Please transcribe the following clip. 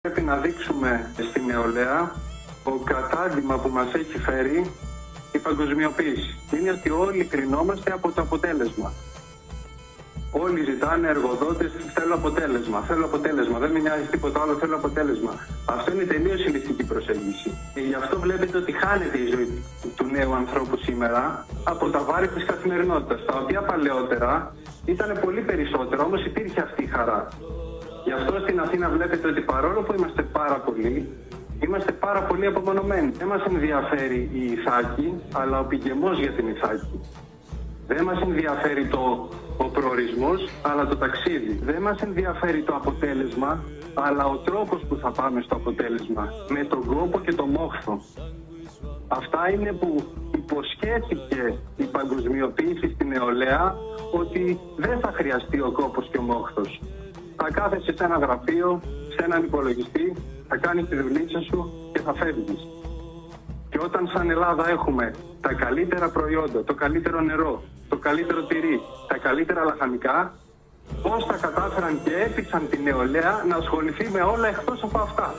Πρέπει να δείξουμε στη νεολαία το κατάντημα που μας έχει φέρει η παγκοσμιοποίηση. Είναι ότι όλοι κρινόμαστε από το αποτέλεσμα. Όλοι ζητάνε εργοδότες, θέλω αποτέλεσμα, θέλω αποτέλεσμα, δεν με νοιάζει τίποτα άλλο, θέλω αποτέλεσμα. Αυτό είναι τελείως ηλιστική προσέγγιση. Και γι' αυτό βλέπετε ότι χάνεται η ζωή του νέου ανθρώπου σήμερα από τα βάρη της καθημερινότητας, τα οποία παλαιότερα ήταν πολύ περισσότερα, όμως υπήρχε αυτή η χαρά. Γι' αυτό στην Αθήνα βλέπετε ότι παρόλο που είμαστε πάρα πολύ απομονωμένοι. Δεν μας ενδιαφέρει η Ιθάκη, αλλά ο πηγεμός για την Ιθάκη. Δεν μας ενδιαφέρει ο προορισμός, αλλά το ταξίδι. Δεν μας ενδιαφέρει το αποτέλεσμα, αλλά ο τρόπος που θα πάμε στο αποτέλεσμα. Με τον κόπο και το μόχθο. Αυτά είναι που υποσχέθηκε η παγκοσμιοποίηση στην νεολαία, ότι δεν θα χρειαστεί ο κόπος και ο μόχθος. Θα κάθεσαι σε ένα γραφείο, σε έναν υπολογιστή, θα κάνεις τη δουλίτσα σου και θα φεύγεις. Και όταν σαν Ελλάδα έχουμε τα καλύτερα προϊόντα, το καλύτερο νερό, το καλύτερο τυρί, τα καλύτερα λαχανικά, πώς θα κατάφεραν και έπεισαν τη νεολαία να ασχοληθεί με όλα εκτός από αυτά.